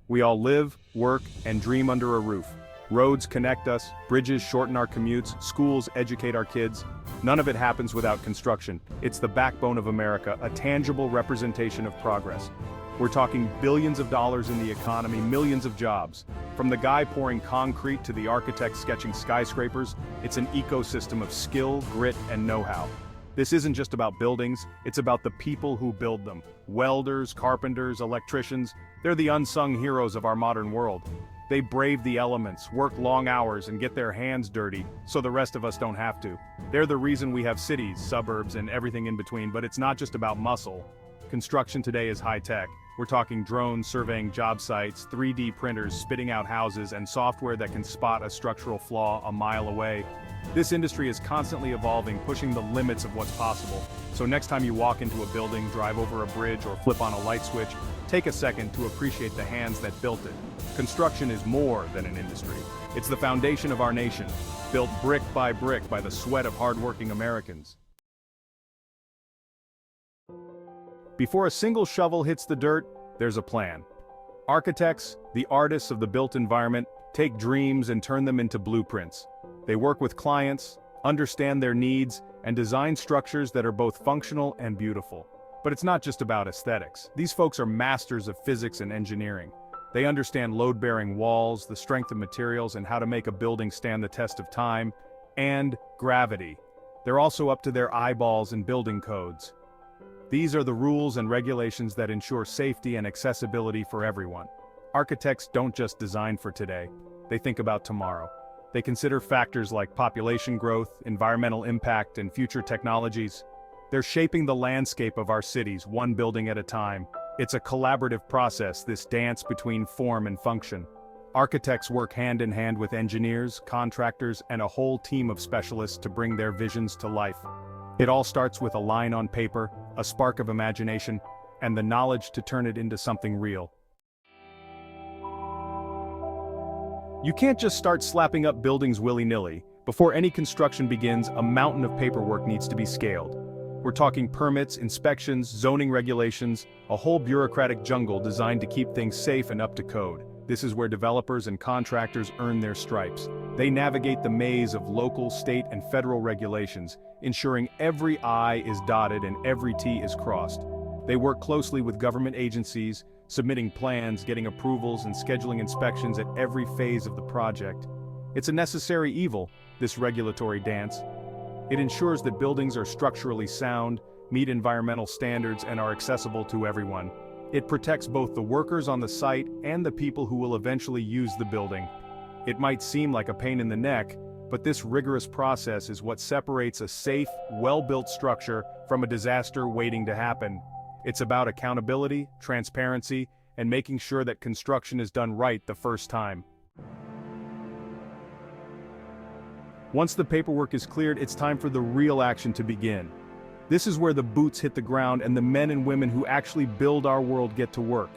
We all live, work, and dream under a roof. Roads connect us, bridges shorten our commutes, schools educate our kids. None of it happens without construction. It's the backbone of America, a tangible representation of progress. We're talking billions of dollars in the economy, millions of jobs. From the guy pouring concrete to the architect sketching skyscrapers, it's an ecosystem of skill, grit, and know-how. This isn't just about buildings, it's about the people who build them. Welders, carpenters, electricians, they're the unsung heroes of our modern world. They brave the elements, work long hours, and get their hands dirty, so the rest of us don't have to. They're the reason we have cities, suburbs, and everything in between, but it's not just about muscle. Construction today is high-tech. We're talking drones surveying job sites, 3D printers spitting out houses, and software that can spot a structural flaw a mile away. This industry is constantly evolving, pushing the limits of what's possible. So next time you walk into a building, drive over a bridge, or flip on a light switch, take a second to appreciate the hands that built it. Construction is more than an industry. It's the foundation of our nation, built brick by the sweat of hardworking Americans. Before a single shovel hits the dirt, there's a plan. Architects, the artists of the built environment, take dreams and turn them into blueprints. They work with clients, understand their needs, and design structures that are both functional and beautiful. But it's not just about aesthetics. These folks are masters of physics and engineering. They understand load-bearing walls, the strength of materials, and how to make a building stand the test of time, and gravity. They're also up to their eyeballs in building codes. These are the rules and regulations that ensure safety and accessibility for everyone. Architects don't just design for today, they think about tomorrow. They consider factors like population growth, environmental impact, and future technologies. They're shaping the landscape of our cities, one building at a time. It's a collaborative process, this dance between form and function. Architects work hand in hand with engineers, contractors, and a whole team of specialists to bring their visions to life. It all starts with a line on paper, a spark of imagination, and the knowledge to turn it into something real. You can't just start slapping up buildings willy-nilly. Before any construction begins, a mountain of paperwork needs to be scaled. We're talking permits, inspections, zoning regulations, a whole bureaucratic jungle designed to keep things safe and up to code. This is where developers and contractors earn their stripes. They navigate the maze of local, state, and federal regulations, ensuring every I is dotted and every T is crossed. They work closely with government agencies, submitting plans, getting approvals, and scheduling inspections at every phase of the project. It's a necessary evil, this regulatory dance. It ensures that buildings are structurally sound, meet environmental standards, and are accessible to everyone. It protects both the workers on the site and the people who will eventually use the building. It might seem like a pain in the neck, but this rigorous process is what separates a safe, well-built structure from a disaster waiting to happen. It's about accountability, transparency, and making sure that construction is done right the first time. Once the paperwork is cleared, it's time for the real action to begin. This is where the boots hit the ground and the men and women who actually build our world get to work.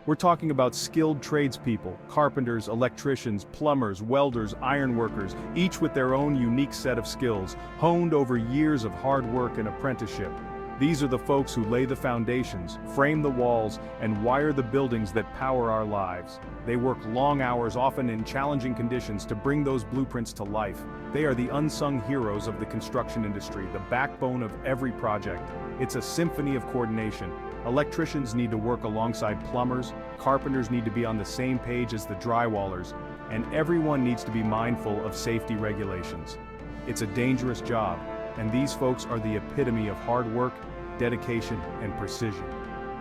We're talking about skilled tradespeople, carpenters, electricians, plumbers, welders, ironworkers, each with their own unique set of skills, honed over years of hard work and apprenticeship. These are the folks who lay the foundations, frame the walls, and wire the buildings that power our lives. They work long hours, often in challenging conditions, to bring those blueprints to life. They are the unsung heroes of the construction industry, the backbone of every project. It's a symphony of coordination. Electricians need to work alongside plumbers, carpenters need to be on the same page as the drywallers, and everyone needs to be mindful of safety regulations. It's a dangerous job, and these folks are the epitome of hard work, dedication, and precision.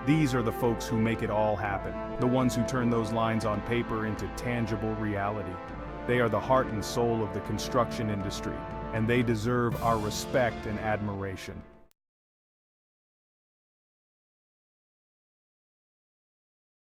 These are the folks who make it all happen, the ones who turn those lines on paper into tangible reality. They are the heart and soul of the construction industry, and they deserve our respect and admiration.